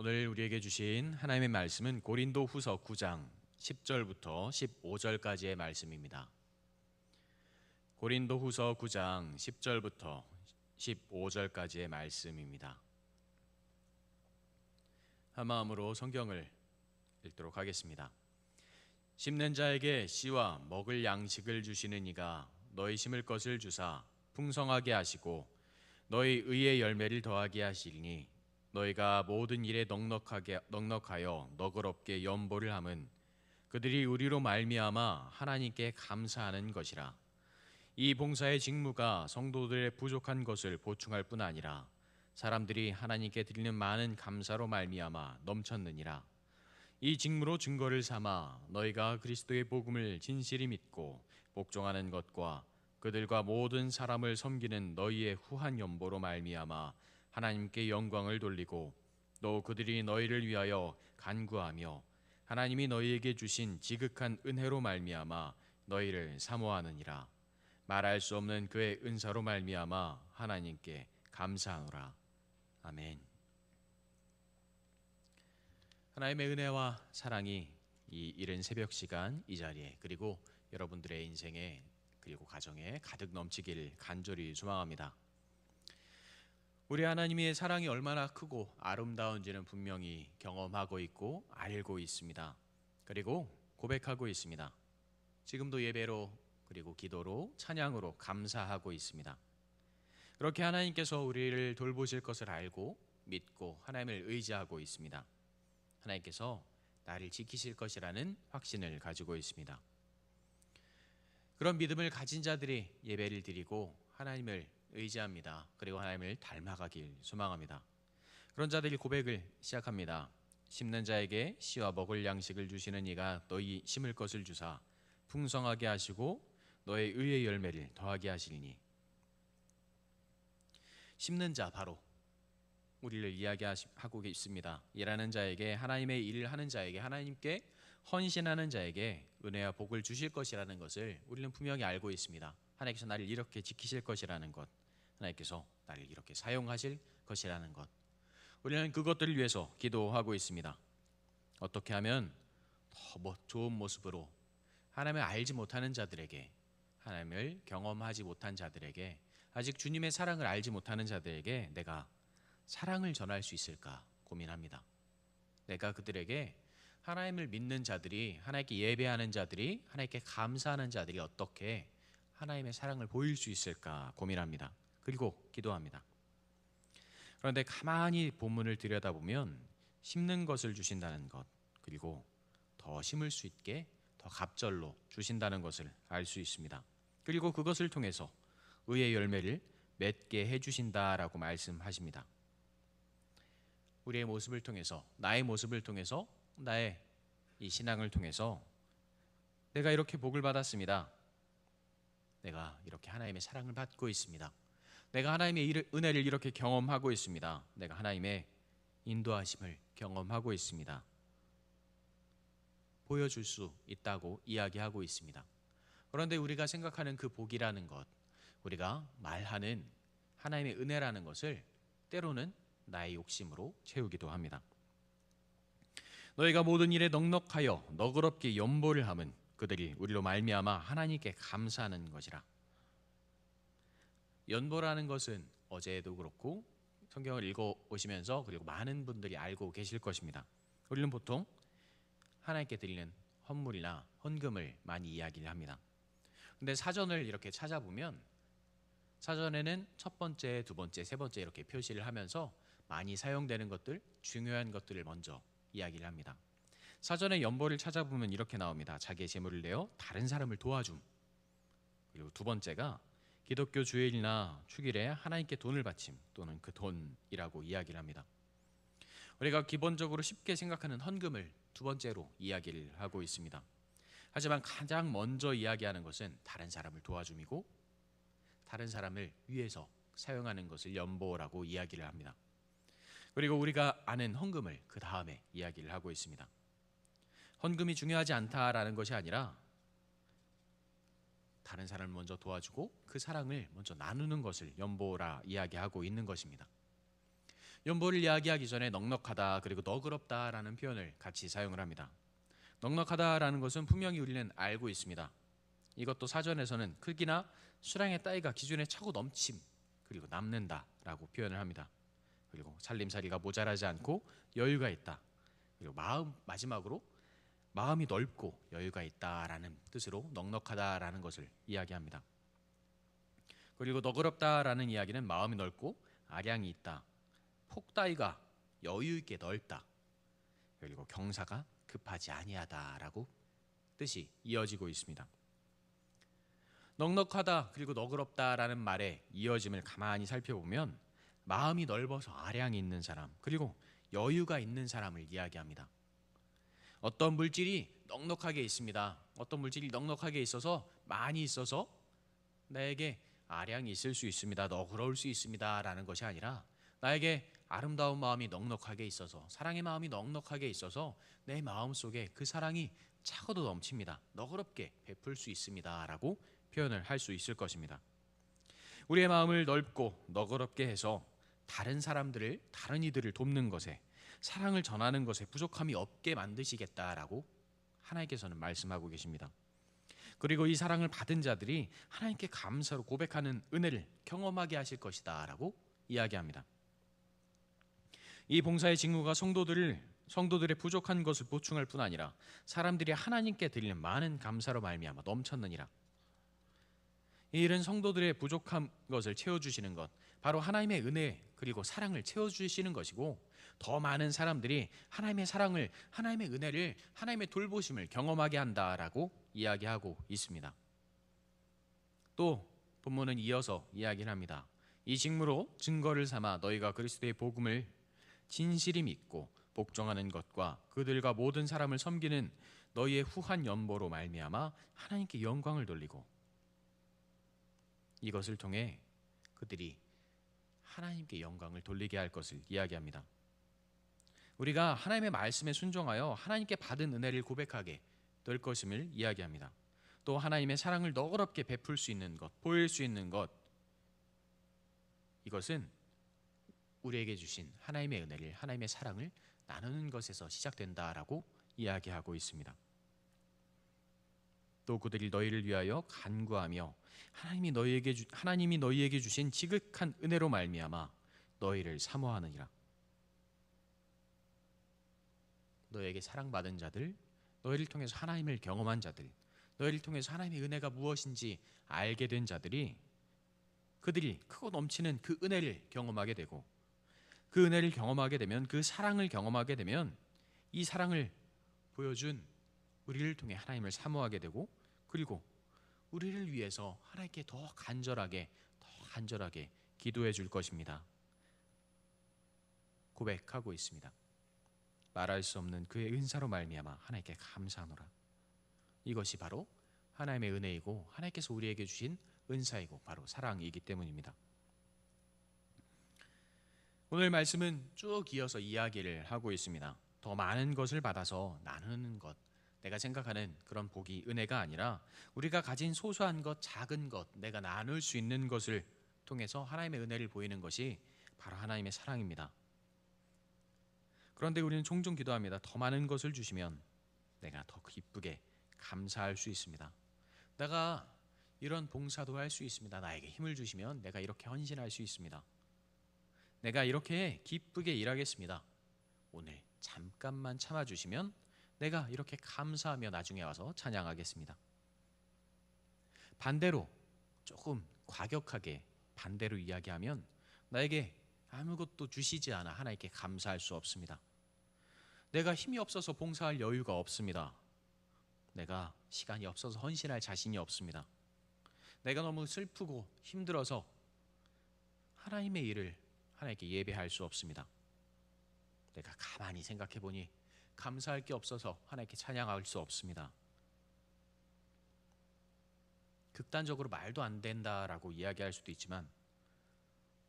오늘 우리에게 주신 하나님의 말씀은 고린도후서 9장 10절부터 15절까지의 말씀입니다. 고린도후서 9장 10절부터 15절까지의 말씀입니다. 한 마음으로 성경을 읽도록 하겠습니다. 심는 자에게 씨와 먹을 양식을 주시는 이가 너희 심을 것을 주사 풍성하게 하시고 너희 의의 열매를 더하게 하시리니 너희가 모든 일에 넉넉하여 너그럽게 연보를 함은 그들이 우리로 말미암아 하나님께 감사하는 것이라. 이 봉사의 직무가 성도들의 부족한 것을 보충할 뿐 아니라 사람들이 하나님께 드리는 많은 감사로 말미암아 넘쳤느니라. 이 직무로 증거를 삼아 너희가 그리스도의 복음을 진실히 믿고 복종하는 것과 그들과 모든 사람을 섬기는 너희의 후한 연보로 말미암아 하나님께 영광을 돌리고 또 그들이 너희를 위하여 간구하며 하나님이 너희에게 주신 지극한 은혜로 말미암아 너희를 사모하느니라. 말할 수 없는 그의 은사로 말미암아 하나님께 감사하노라. 아멘. 하나님의 은혜와 사랑이 이 이른 새벽 시간 이 자리에 그리고 여러분들의 인생에 그리고 가정에 가득 넘치길 간절히 소망합니다. 우리 하나님의 사랑이 얼마나 크고 아름다운지는 분명히 경험하고 있고 알고 있습니다. 그리고 고백하고 있습니다. 지금도 예배로 그리고 기도로 찬양으로 감사하고 있습니다. 그렇게 하나님께서 우리를 돌보실 것을 알고 믿고 하나님을 의지하고 있습니다. 하나님께서 나를 지키실 것이라는 확신을 가지고 있습니다. 그런 믿음을 가진 자들이 예배를 드리고 하나님을 의지합니다. 그리고 하나님을 닮아가길 소망합니다. 그런 자들이 고백을 시작합니다. 심는 자에게 씨와 먹을 양식을 주시는 이가 너희 심을 것을 주사 풍성하게 하시고 너의 의의 열매를 더하게 하시리니. 심는 자, 바로 우리를 이야기하고 있습니다. 일하는 자에게, 하나님의 일을 하는 자에게, 하나님께 헌신하는 자에게 은혜와 복을 주실 것이라는 것을 우리는 분명히 알고 있습니다. 하나님께서 나를 이렇게 지키실 것이라는 것, 하나님께서 나를 이렇게 사용하실 것이라는 것, 우리는 그것들을 위해서 기도하고 있습니다. 어떻게 하면 더 좋은 모습으로 하나님을 알지 못하는 자들에게, 하나님을 경험하지 못한 자들에게, 아직 주님의 사랑을 알지 못하는 자들에게 내가 사랑을 전할 수 있을까 고민합니다. 내가 그들에게, 하나님을 믿는 자들이, 하나님께 예배하는 자들이, 하나님께 감사하는 자들이 어떻게 하나님의 사랑을 보일 수 있을까 고민합니다. 그리고 기도합니다. 그런데 가만히 본문을 들여다보면 심는 것을 주신다는 것, 그리고 더 심을 수 있게 더 갑절로 주신다는 것을 알 수 있습니다. 그리고 그것을 통해서 의의 열매를 맺게 해주신다라고 말씀하십니다. 우리의 모습을 통해서, 나의 모습을 통해서, 나의 이 신앙을 통해서 내가 이렇게 복을 받았습니다. 내가 이렇게 하나님의 사랑을 받고 있습니다. 내가 하나님의 은혜를 이렇게 경험하고 있습니다. 내가 하나님의 인도하심을 경험하고 있습니다. 보여줄 수 있다고 이야기하고 있습니다. 그런데 우리가 생각하는 그 복이라는 것, 우리가 말하는 하나님의 은혜라는 것을 때로는 나의 욕심으로 채우기도 합니다. 너희가 모든 일에 넉넉하여 너그럽게 연보를 함은 그들이 우리로 말미암아 하나님께 감사하는 것이라. 연보라는 것은 어제도 그렇고 성경을 읽어오시면서 그리고 많은 분들이 알고 계실 것입니다. 우리는 보통 하나님께 드리는 헌물이나 헌금을 많이 이야기를 합니다. 그런데 사전을 이렇게 찾아보면 사전에는 첫 번째, 두 번째, 세 번째 이렇게 표시를 하면서 많이 사용되는 것들, 중요한 것들을 먼저 이야기를 합니다. 사전에 연보를 찾아보면 이렇게 나옵니다. 자기의 재물을 내어 다른 사람을 도와줌. 그리고 두 번째가 기독교 주일이나 축일에 하나님께 돈을 바침 또는 그 돈이라고 이야기를 합니다. 우리가 기본적으로 쉽게 생각하는 헌금을 두 번째로 이야기를 하고 있습니다. 하지만 가장 먼저 이야기하는 것은 다른 사람을 도와줌이고 다른 사람을 위해서 사용하는 것을 연보라고 이야기를 합니다. 그리고 우리가 아는 헌금을 그 다음에 이야기를 하고 있습니다. 헌금이 중요하지 않다라는 것이 아니라 다른 사람을 먼저 도와주고 그 사랑을 먼저 나누는 것을 연보라 이야기하고 있는 것입니다. 연보를 이야기하기 전에 넉넉하다 그리고 너그럽다라는 표현을 같이 사용을 합니다. 넉넉하다라는 것은 분명히 우리는 알고 있습니다. 이것도 사전에서는 크기나 수량의 따위가 기준에 차고 넘침 그리고 남는다라고 표현을 합니다. 그리고 살림살이가 모자라지 않고 여유가 있다. 그리고 마지막으로 마음이 넓고 여유가 있다라는 뜻으로 넉넉하다라는 것을 이야기합니다. 그리고 너그럽다라는 이야기는 마음이 넓고 아량이 있다. 폭따위가 여유 있게 넓다. 그리고 경사가 급하지 아니하다라고 뜻이 이어지고 있습니다. 넉넉하다 그리고 너그럽다라는 말의 이어짐을 가만히 살펴보면 마음이 넓어서 아량이 있는 사람 그리고 여유가 있는 사람을 이야기합니다. 어떤 물질이 넉넉하게 있습니다. 어떤 물질이 넉넉하게 있어서 많이 있어서 나에게 아량이 있을 수 있습니다. 너그러울 수 있습니다. 라는 것이 아니라 나에게 아름다운 마음이 넉넉하게 있어서 사랑의 마음이 넉넉하게 있어서 내 마음속에 그 사랑이 차고도 넘칩니다. 너그럽게 베풀 수 있습니다. 라고 표현을 할 수 있을 것입니다. 우리의 마음을 넓고 너그럽게 해서 다른 사람들을 다른 이들을 돕는 것에 사랑을 전하는 것에 부족함이 없게 만드시겠다라고 하나님께서는 말씀하고 계십니다. 그리고 이 사랑을 받은 자들이 하나님께 감사로 고백하는 은혜를 경험하게 하실 것이다 라고 이야기합니다. 이 봉사의 직무가 성도들의 부족한 것을 보충할 뿐 아니라 사람들이 하나님께 드리는 많은 감사로 말미암아 넘쳤느니라. 이 일은 성도들의 부족한 것을 채워주시는 것, 바로 하나님의 은혜 그리고 사랑을 채워주시는 것이고 더 많은 사람들이 하나님의 사랑을, 하나님의 은혜를, 하나님의 돌보심을 경험하게 한다라고 이야기하고 있습니다. 또 본문은 이어서 이야기를 합니다. 이 직무로 증거를 삼아 너희가 그리스도의 복음을 진실히 믿고 복종하는 것과 그들과 모든 사람을 섬기는 너희의 후한 연보로 말미암아 하나님께 영광을 돌리고 이것을 통해 그들이 하나님께 영광을 돌리게 할 것을 이야기합니다. 우리가 하나님의 말씀에 순종하여 하나님께 받은 은혜를 고백하게 될 것임을 이야기합니다. 또 하나님의 사랑을 너그럽게 베풀 수 있는 것, 보일 수 있는 것, 이것은 우리에게 주신 하나님의 은혜를, 하나님의 사랑을 나누는 것에서 시작된다라고 이야기하고 있습니다. 또 그들이 너희를 위하여 간구하며 하나님이 너희에게 주신 지극한 은혜로 말미암아 너희를 사모하느니라. 너희에게 사랑받은 자들, 너희를 통해서 하나님을 경험한 자들, 너희를 통해서 하나님의 은혜가 무엇인지 알게 된 자들이 그들이 크고 넘치는 그 은혜를 경험하게 되고 그 은혜를 경험하게 되면 그 사랑을 경험하게 되면 이 사랑을 보여준 우리를 통해 하나님을 사모하게 되고 그리고 우리를 위해서 하나님께 더 간절하게 기도해 줄 것입니다. 고백하고 있습니다. 말할 수 없는 그의 은사로 말미암아 하나님께 감사하노라. 이것이 바로 하나님의 은혜이고 하나님께서 우리에게 주신 은사이고 바로 사랑이기 때문입니다. 오늘 말씀은 쭉 이어서 이야기를 하고 있습니다. 더 많은 것을 받아서 나누는 것, 내가 생각하는 그런 복이 은혜가 아니라 우리가 가진 소소한 것, 작은 것, 내가 나눌 수 있는 것을 통해서 하나님의 은혜를 보이는 것이 바로 하나님의 사랑입니다. 그런데 우리는 종종 기도합니다. 더 많은 것을 주시면 내가 더 기쁘게 감사할 수 있습니다. 내가 이런 봉사도 할 수 있습니다. 나에게 힘을 주시면 내가 이렇게 헌신할 수 있습니다. 내가 이렇게 기쁘게 일하겠습니다. 오늘 잠깐만 참아주시면 내가 이렇게 감사하며 나중에 와서 찬양하겠습니다. 반대로 조금 과격하게 반대로 이야기하면 나에게 아무것도 주시지 않아 하나님께 감사할 수 없습니다. 내가 힘이 없어서 봉사할 여유가 없습니다. 내가 시간이 없어서 헌신할 자신이 없습니다. 내가 너무 슬프고 힘들어서 하나님의 일을 하나님께 예배할 수 없습니다. 내가 가만히 생각해 보니 감사할 게 없어서 하나님께 찬양할 수 없습니다. 극단적으로 말도 안 된다라고 이야기할 수도 있지만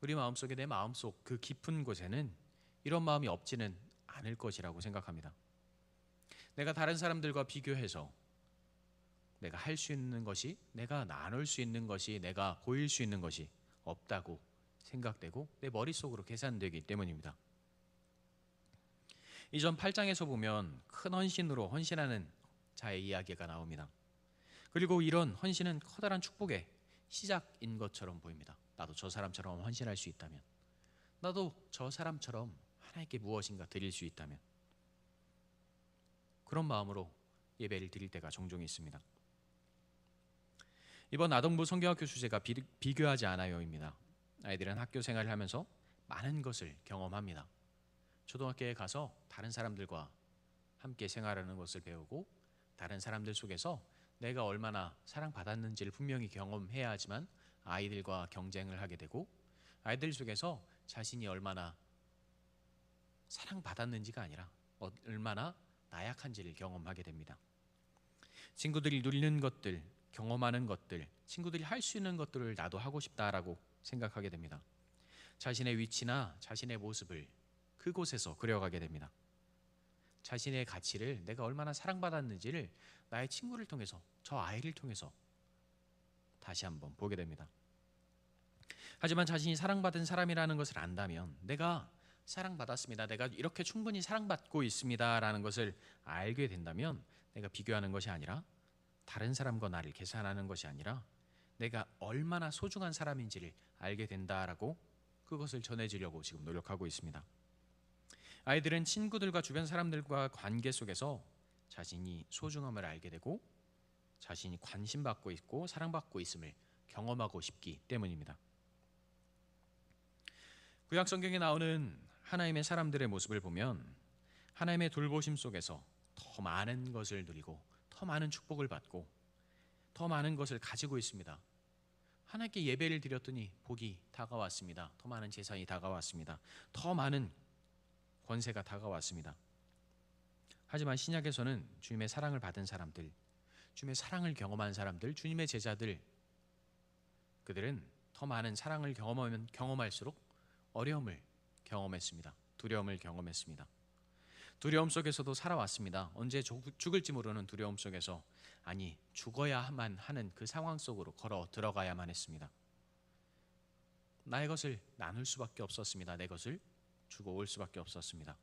우리 마음속에 내 마음속 그 깊은 곳에는 이런 마음이 없지는 않을 것이라고 생각합니다. 내가 다른 사람들과 비교해서 내가 할 수 있는 것이, 내가 나눌 수 있는 것이, 내가 보일 수 있는 것이 없다고 생각되고 내 머릿속으로 계산되기 때문입니다. 이전 8장에서 보면 큰 헌신으로 헌신하는 자의 이야기가 나옵니다. 그리고 이런 헌신은 커다란 축복의 시작인 것처럼 보입니다. 나도 저 사람처럼 헌신할 수 있다면, 나도 저 사람처럼 하나님께 무엇인가 드릴 수 있다면, 그런 마음으로 예배를 드릴 때가 종종 있습니다. 이번 아동부 성경학교 주제가 비교하지 않아요입니다. 아이들은 학교 생활을 하면서 많은 것을 경험합니다. 초등학교에 가서 다른 사람들과 함께 생활하는 것을 배우고, 다른 사람들 속에서 내가 얼마나 사랑받았는지를 분명히 경험해야 하지만 아이들과 경쟁을 하게 되고, 아이들 속에서 자신이 얼마나 사랑받았는지가 아니라 얼마나 나약한지를 경험하게 됩니다. 친구들이 누리는 것들, 경험하는 것들, 친구들이 할 수 있는 것들을 나도 하고 싶다라고 생각하게 됩니다. 자신의 위치나 자신의 모습을 그곳에서 그려가게 됩니다. 자신의 가치를, 내가 얼마나 사랑받았는지를 나의 친구를 통해서, 저 아이를 통해서 다시 한번 보게 됩니다. 하지만 자신이 사랑받은 사람이라는 것을 안다면, 내가 사랑받았습니다, 내가 이렇게 충분히 사랑받고 있습니다 라는 것을 알게 된다면, 내가 비교하는 것이 아니라, 다른 사람과 나를 계산하는 것이 아니라 내가 얼마나 소중한 사람인지를 알게 된다라고 그것을 전해주려고 지금 노력하고 있습니다. 아이들은 친구들과 주변 사람들과 관계 속에서 자신이 소중함을 알게 되고 자신이 관심받고 있고 사랑받고 있음을 경험하고 싶기 때문입니다. 구약 성경에 나오는 하나님의 사람들의 모습을 보면 하나님의 돌보심 속에서 더 많은 것을 누리고 더 많은 축복을 받고 더 많은 것을 가지고 있습니다. 하나님께 예배를 드렸더니 복이 다가왔습니다. 더 많은 재산이 다가왔습니다. 더 많은 권세가 다가왔습니다. 하지만 신약에서는 주님의 사랑을 받은 사람들, 주님의 사랑을 경험한 사람들, 주님의 제자들, 그들은 더 많은 사랑을 경험하면 경험할수록 어려움을 경험했습니다. 두려움을 경험했습니다. 두려움 속에서도 살아왔습니다. 언제 죽을지 모르는 두려움 속에서, 아니 죽어야만 하는 그 상황 속으로 걸어 들어가야만 했습니다. 나의 것을 나눌 수밖에 없었습니다. 내 것을 주고 올 수밖에 없었습니다.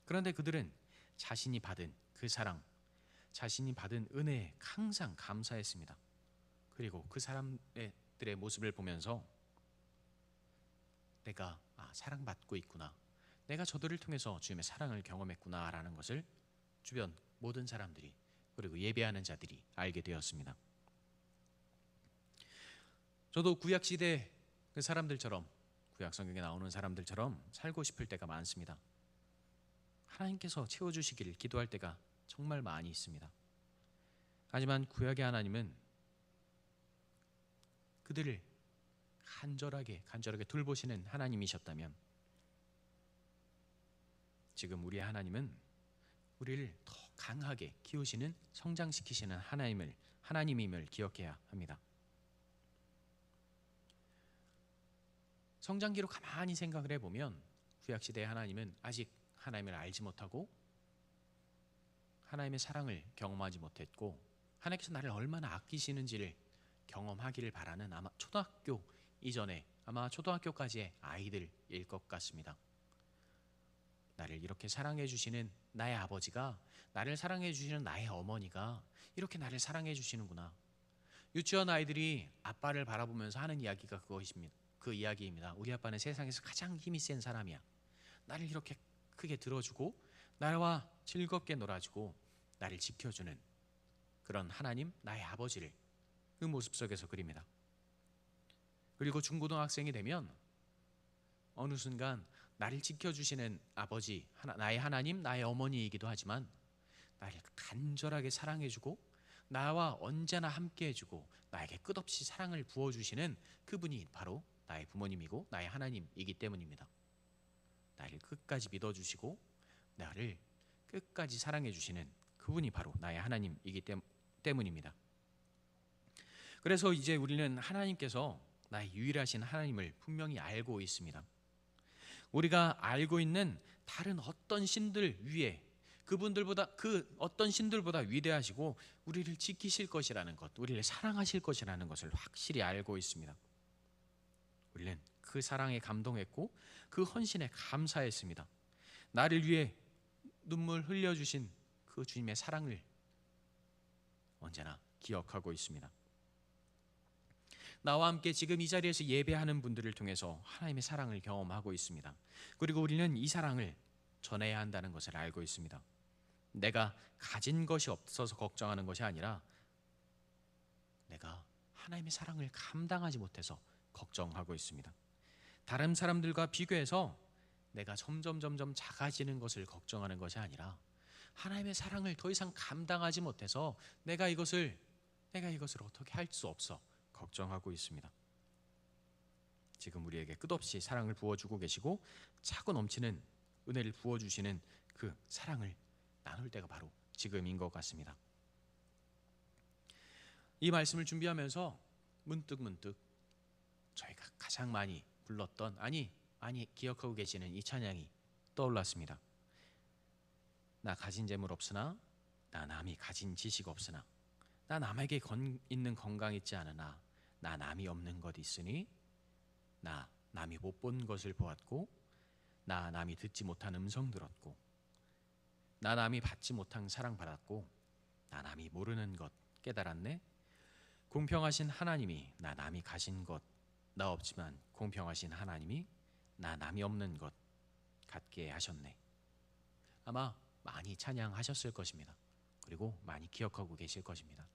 그런데 그들은 자신이 받은 그 사랑, 자신이 받은 은혜에 항상 감사했습니다. 그리고 그 사람들의 모습을 보면서 내가 사랑받고 있구나, 내가 저들을 통해서 주님의 사랑을 경험했구나 라는 것을 주변 모든 사람들이, 그리고 예배하는 자들이 알게 되었습니다. 저도 구약시대 그 사람들처럼, 구약 성경에 나오는 사람들처럼 살고 싶을 때가 많습니다. 하나님께서 채워주시기를 기도할 때가 정말 많이 있습니다. 하지만 구약의 하나님은 그들을 간절하게 돌보시는 하나님이셨다면, 지금 우리의 하나님은 우리를 더 강하게 키우시는, 성장시키시는 하나님임을 기억해야 합니다. 성장기로 가만히 생각을 해보면 구약시대의 하나님은 아직 하나님을 알지 못하고 하나님의 사랑을 경험하지 못했고, 하나님께서 나를 얼마나 아끼시는지를 경험하기를 바라는 아마 초등학교 이전에, 아마 초등학교까지의 아이들일 것 같습니다. 나를 이렇게 사랑해 주시는 나의 아버지가, 나를 사랑해 주시는 나의 어머니가 이렇게 나를 사랑해 주시는구나. 유치원 아이들이 아빠를 바라보면서 하는 이야기가 그것입니다. 그 이야기입니다. 우리 아빠는 세상에서 가장 힘이 센 사람이야. 나를 이렇게 크게 들어주고 나와 즐겁게 놀아주고 나를 지켜주는 그런 하나님, 나의 아버지를 그 모습 속에서 그립니다. 그리고 중고등학생이 되면 어느 순간 나를 지켜주시는 아버지, 나의 하나님, 나의 어머니이기도 하지만 나를 간절하게 사랑해주고 나와 언제나 함께해주고 나에게 끝없이 사랑을 부어주시는 그분이 바로 나의 부모님이고 나의 하나님이기 때문입니다. 나를 끝까지 믿어주시고 나를 끝까지 사랑해주시는 그분이 바로 나의 하나님이기 때문입니다. 그래서 이제 우리는 하나님께서 나의 유일하신 하나님을 분명히 알고 있습니다. 우리가 알고 있는 다른 어떤 신들 위에, 그분들보다, 그 어떤 신들보다 위대하시고 우리를 지키실 것이라는 것, 우리를 사랑하실 것이라는 것을 확실히 알고 있습니다. 우리는 그 사랑에 감동했고 그 헌신에 감사했습니다. 나를 위해 눈물 흘려주신 그 주님의 사랑을 언제나 기억하고 있습니다. 나와 함께 지금 이 자리에서 예배하는 분들을 통해서 하나님의 사랑을 경험하고 있습니다. 그리고 우리는 이 사랑을 전해야 한다는 것을 알고 있습니다. 내가 가진 것이 없어서 걱정하는 것이 아니라 내가 하나님의 사랑을 감당하지 못해서 걱정하고 있습니다. 다른 사람들과 비교해서 내가 점점 작아지는 것을 걱정하는 것이 아니라 하나님의 사랑을 더 이상 감당하지 못해서 내가 이것을 어떻게 할 수 없어 걱정하고 있습니다. 지금 우리에게 끝없이 사랑을 부어주고 계시고 차고 넘치는 은혜를 부어주시는 그 사랑을 나눌 때가 바로 지금인 것 같습니다. 이 말씀을 준비하면서 문득 저희가 가장 많이 불렀던 많이 기억하고 계시는 이 찬양이 떠올랐습니다. 나 가진 재물 없으나 나 남이 가진 지식 없으나 나 남에게 있는 건강 있지 않으나 나 남이 없는 것 있으니 나 남이 못 본 것을 보았고 나 남이 듣지 못한 음성 들었고 나 남이 받지 못한 사랑 받았고 나 남이 모르는 것 깨달았네. 공평하신 하나님이 나 남이 가진 것 나 없지만 공평하신 하나님이 나 남이 없는 것 갖게 하셨네. 아마 많이 찬양하셨을 것입니다. 그리고 많이 기억하고 계실 것입니다.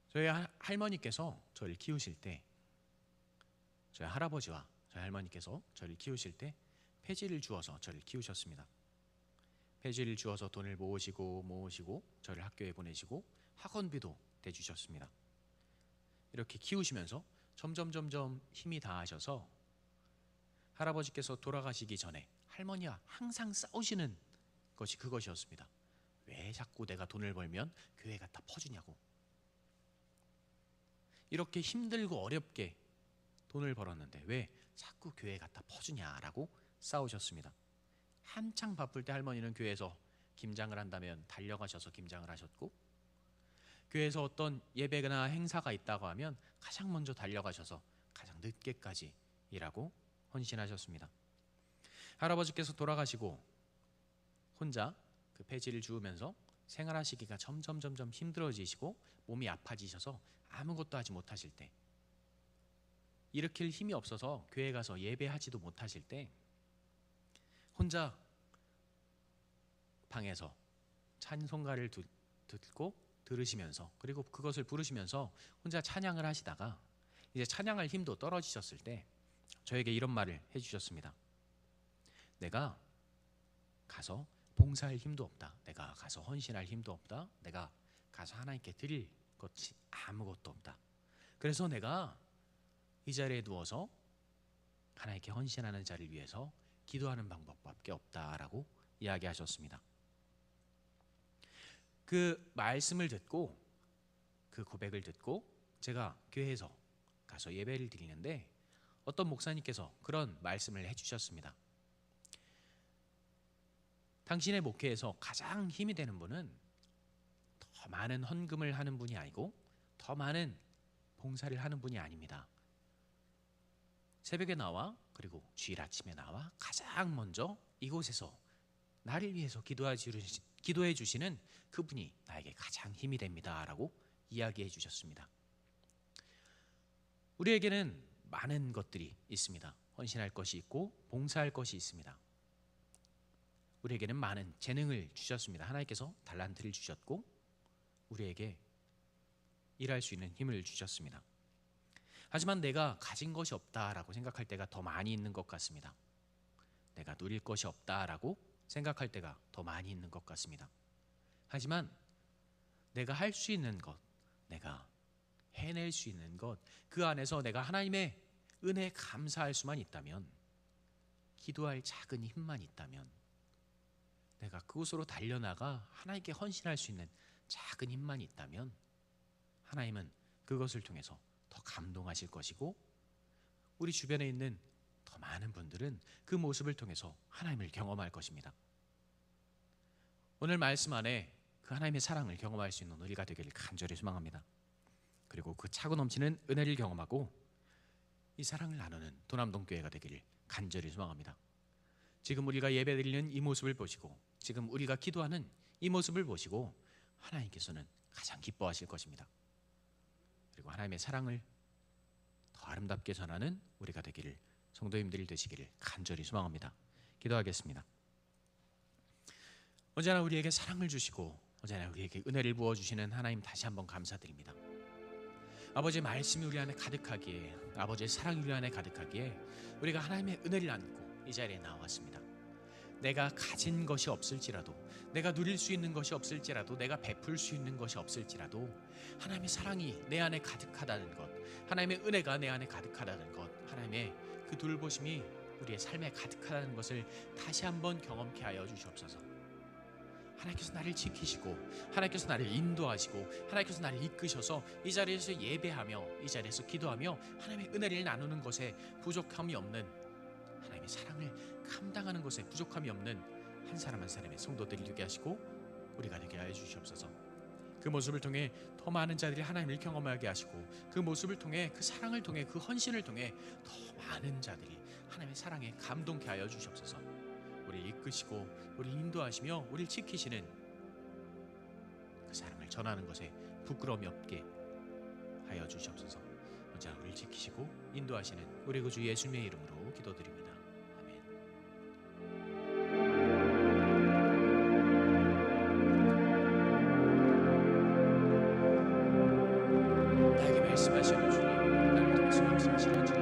저희 할머니께서 저를 키우실 때, 저희 할아버지와 저희 할머니께서 저를 키우실 때 폐지를 주어서 저를 키우셨습니다. 폐지를 주어서 돈을 모으시고 저를 학교에 보내시고 학원비도 대주셨습니다. 이렇게 키우시면서 점점 힘이 다하셔서 할아버지께서 돌아가시기 전에 할머니와 항상 싸우시는 것이 그것이었습니다. 왜 자꾸 내가 돈을 벌면 교회 갖다 퍼주냐고. 이렇게 힘들고 어렵게 돈을 벌었는데 왜 자꾸 교회 갖다 퍼주냐라고 싸우셨습니다. 한창 바쁠 때 할머니는 교회에서 김장을 한다면 달려가셔서 김장을 하셨고, 교회에서 어떤 예배나 행사가 있다고 하면 가장 먼저 달려가셔서 가장 늦게까지 일하고 헌신하셨습니다. 할아버지께서 돌아가시고 혼자 그 폐지를 주우면서 생활하시기가 점점 힘들어지시고 몸이 아파지셔서 아무것도 하지 못하실 때, 일으킬 힘이 없어서 교회 가서 예배하지도 못하실 때 혼자 방에서 찬송가를 듣고 들으시면서 그리고 그것을 부르시면서 혼자 찬양을 하시다가 이제 찬양할 힘도 떨어지셨을 때 저에게 이런 말을 해주셨습니다. 내가 가서 봉사할 힘도 없다. 내가 가서 헌신할 힘도 없다. 내가 가서 하나님께 드릴 것이 아무것도 없다. 그래서 내가 이 자리에 누워서 하나님께 헌신하는 자를 위해서 기도하는 방법밖에 없다라고 이야기하셨습니다. 그 말씀을 듣고 그 고백을 듣고 제가 교회에서 가서 예배를 드리는데 어떤 목사님께서 그런 말씀을 해주셨습니다. 당신의 목회에서 가장 힘이 되는 분은 더 많은 헌금을 하는 분이 아니고 더 많은 봉사를 하는 분이 아닙니다. 새벽에 나와 그리고 주일 아침에 나와 가장 먼저 이곳에서 나를 위해서 기도해 주시는 그분이 나에게 가장 힘이 됩니다 라고 이야기해 주셨습니다. 우리에게는 많은 것들이 있습니다. 헌신할 것이 있고 봉사할 것이 있습니다. 우리에게는 많은 재능을 주셨습니다. 하나님께서 달란트를 주셨고 우리에게 일할 수 있는 힘을 주셨습니다. 하지만 내가 가진 것이 없다라고 생각할 때가 더 많이 있는 것 같습니다. 내가 누릴 것이 없다라고 생각할 때가 더 많이 있는 것 같습니다. 하지만 내가 할 수 있는 것, 내가 해낼 수 있는 것, 그 안에서 내가 하나님의 은혜에 감사할 수만 있다면, 기도할 작은 힘만 있다면, 내가 그곳으로 달려나가 하나님께 헌신할 수 있는 작은 힘만 있다면 하나님은 그것을 통해서 더 감동하실 것이고 우리 주변에 있는 더 많은 분들은 그 모습을 통해서 하나님을 경험할 것입니다. 오늘 말씀 안에 그 하나님의 사랑을 경험할 수 있는 우리가 되기를 간절히 소망합니다. 그리고 그 차고 넘치는 은혜를 경험하고 이 사랑을 나누는 도남동교회가 되기를 간절히 소망합니다. 지금 우리가 예배드리는 이 모습을 보시고 지금 우리가 기도하는 이 모습을 보시고 하나님께서는 가장 기뻐하실 것입니다. 그리고 하나님의 사랑을 더 아름답게 전하는 우리가 되기를, 성도님들이 되시기를 간절히 소망합니다. 기도하겠습니다. 언제나 우리에게 사랑을 주시고 언제나 우리에게 은혜를 부어주시는 하나님, 다시 한번 감사드립니다. 아버지의 말씀이 우리 안에 가득하기에, 아버지의 사랑이 우리 안에 가득하기에 우리가 하나님의 은혜를 안고 이 자리에 나왔습니다. 내가 가진 것이 없을지라도, 내가 누릴 수 있는 것이 없을지라도, 내가 베풀 수 있는 것이 없을지라도 하나님의 사랑이 내 안에 가득하다는 것, 하나님의 은혜가 내 안에 가득하다는 것, 하나님의 그 돌보심이 우리의 삶에 가득하다는 것을 다시 한번 경험케 하여 주시옵소서. 하나님께서 나를 지키시고 하나님께서 나를 인도하시고 하나님께서 나를 이끄셔서 이 자리에서 예배하며 이 자리에서 기도하며 하나님의 은혜를 나누는 것에 부족함이 없는, 하나님의 사랑을 감당하는 것에 부족함이 없는 한 사람 한 사람의 성도들이 되게 하시고 우리가 되게 하여 주시옵소서. 그 모습을 통해 더 많은 자들이 하나님을 경험하게 하시고 그 모습을 통해, 그 사랑을 통해, 그 헌신을 통해 더 많은 자들이 하나님의 사랑에 감동케 하여 주시옵소서. 우리를 이끄시고 우리를 인도하시며 우리를 지키시는 그 사랑을 전하는 것에 부끄러움이 없게 하여 주시옵소서. 언제나 우리를 지키시고 인도하시는 우리 구주 예수님의 이름으로 기도드립니다. 아멘. 나에게 말씀하시는 주님, 나를 통해서 역사하시는 주님,